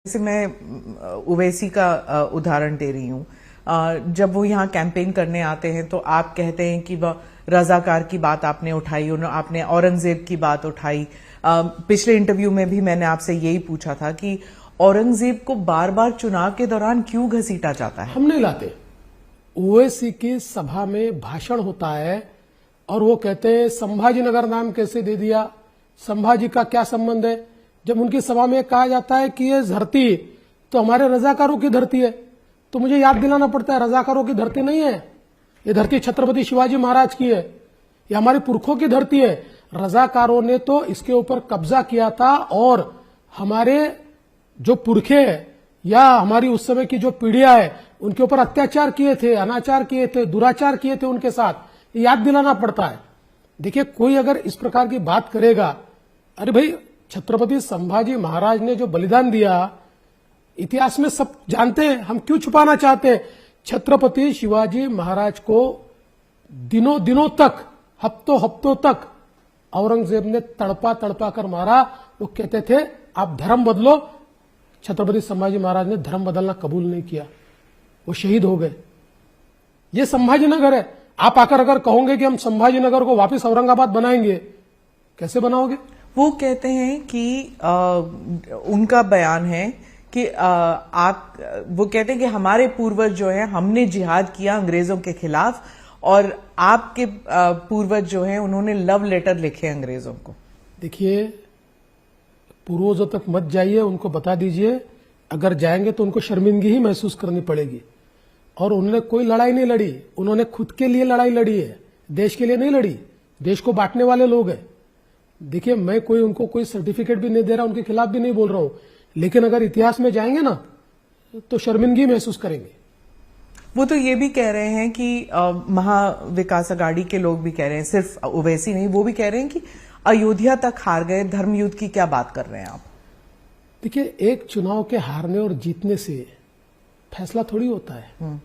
जैसे मैं ओवैसी का उदाहरण दे रही हूँ। जब वो यहाँ कैंपेन करने आते हैं तो आप कहते हैं कि वह रजाकार की बात आपने उठाई, आपने औरंगजेब की बात उठाई। पिछले इंटरव्यू में भी मैंने आपसे यही पूछा था कि औरंगजेब को बार बार चुनाव के दौरान क्यों घसीटा जाता है? हम नहीं लाते। ओवैसी की सभा में भाषण होता है और वो कहते हैं संभाजीनगर नाम कैसे दे दिया, संभाजी का क्या संबंध है। जब उनकी सभा में कहा जाता है कि ये धरती तो हमारे रजाकारों की धरती है, तो मुझे याद दिलाना पड़ता है रजाकारों की धरती नहीं है, ये धरती छत्रपति शिवाजी महाराज की है, ये हमारे पुरखों की धरती है। रजाकारों ने तो इसके ऊपर कब्जा किया था और हमारे जो पुरखे या हमारी उस समय की जो पीढ़ियां है उनके ऊपर अत्याचार किए थे, अनाचार किए थे, दुराचार किए थे उनके साथ। याद दिलाना पड़ता है। देखिए, कोई अगर इस प्रकार की बात करेगा, अरे भाई छत्रपति संभाजी महाराज ने जो बलिदान दिया इतिहास में सब जानते हैं, हम क्यों छुपाना चाहते हैं। छत्रपति शिवाजी महाराज को दिनों दिनों तक, हफ्तों हफ्तों तक औरंगजेब ने तड़पा तड़पा कर मारा। वो कहते थे आप धर्म बदलो, छत्रपति संभाजी महाराज ने धर्म बदलना कबूल नहीं किया, वो शहीद हो गए। ये संभाजीनगर है। आप आकर अगर कहोगे कि हम संभाजीनगर को वापस औरंगाबाद बनाएंगे, कैसे बनाओगे? वो कहते हैं कि उनका बयान है कि वो कहते हैं कि हमारे पूर्वज जो है हमने जिहाद किया अंग्रेजों के खिलाफ और आपके पूर्वज जो है उन्होंने लव लेटर लिखे अंग्रेजों को। देखिए, पूर्वजों तक मत जाइए, उनको बता दीजिए अगर जाएंगे तो उनको शर्मिंदगी ही महसूस करनी पड़ेगी। और उन्होंने कोई लड़ाई नहीं लड़ी, उन्होंने खुद के लिए लड़ाई लड़ी है, देश के लिए नहीं लड़ी। देश को बांटने वाले लोग हैं। देखिए, मैं उनको कोई सर्टिफिकेट भी नहीं दे रहा, उनके खिलाफ भी नहीं बोल रहा हूं, लेकिन अगर इतिहास में जाएंगे ना तो शर्मिंदगी महसूस करेंगे। वो तो ये भी कह रहे हैं कि महाविकास अघाड़ी के लोग भी कह रहे हैं, सिर्फ ओवैसी नहीं, वो भी कह रहे हैं कि अयोध्या तक हार गए, धर्मयुद्ध की क्या बात कर रहे हैं आप? देखिए, एक चुनाव के हारने और जीतने से फैसला थोड़ी होता है।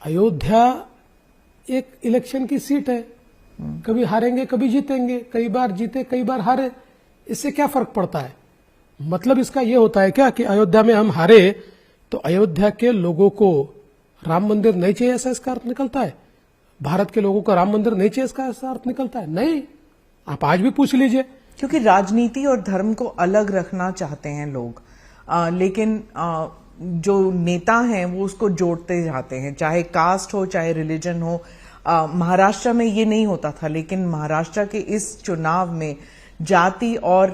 अयोध्या एक इलेक्शन की सीट है, कभी हारेंगे कभी जीतेंगे, कई बार जीते कई बार हारे, इससे क्या फर्क पड़ता है? मतलब इसका यह होता है क्या कि अयोध्या में हम हारे तो अयोध्या के लोगों को राम मंदिर नहीं चाहिए, ऐसा इसका अर्थ निकलता है? भारत के लोगों को राम मंदिर नहीं चाहिए, इसका ऐसा अर्थ निकलता है? नहीं। आप आज भी पूछ लीजिए। क्योंकि राजनीति और धर्म को अलग रखना चाहते हैं लोग, लेकिन जो नेता हैं वो उसको जोड़ते जाते हैं, चाहे कास्ट हो चाहे रिलीजन हो। महाराष्ट्र में ये नहीं होता था, लेकिन महाराष्ट्र के इस चुनाव में जाति और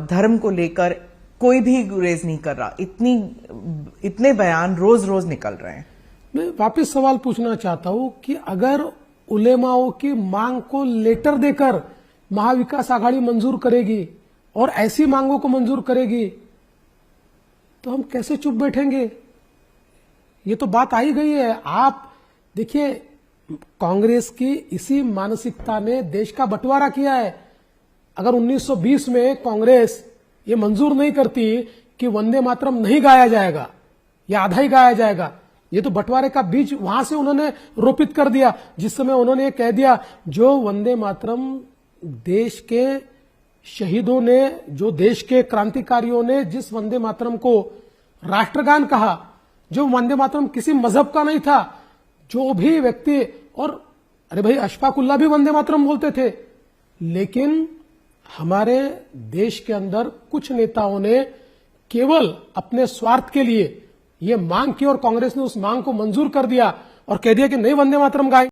धर्म को लेकर कोई भी गुरेज नहीं कर रहा। इतने बयान रोज रोज निकल रहे हैं। मैं वापस सवाल पूछना चाहता हूं कि अगर उलेमाओं की मांग को लेटर देकर महाविकास आघाड़ी मंजूर करेगी और ऐसी मांगों को मंजूर करेगी तो हम कैसे चुप बैठेंगे? ये तो बात आ ही गई है। आप देखिए, कांग्रेस की इसी मानसिकता ने देश का बंटवारा किया है। अगर 1920 में कांग्रेस ये मंजूर नहीं करती कि वंदे मातरम नहीं गाया जाएगा या आधा ही गाया जाएगा, ये तो बंटवारे का बीज वहां से उन्होंने रोपित कर दिया। जिस समय उन्होंने ये कह दिया जो वंदे मातरम देश के शहीदों ने, जो देश के क्रांतिकारियों ने जिस वंदे मातरम को राष्ट्रगान कहा, जो वंदे मातरम किसी मजहब का नहीं था, जो भी व्यक्ति, और अरे भाई अशफाक उल्लाह भी वंदे मातरम बोलते थे, लेकिन हमारे देश के अंदर कुछ नेताओं ने केवल अपने स्वार्थ के लिए ये मांग की और कांग्रेस ने उस मांग को मंजूर कर दिया और कह दिया कि नहीं वंदे मातरम गाए।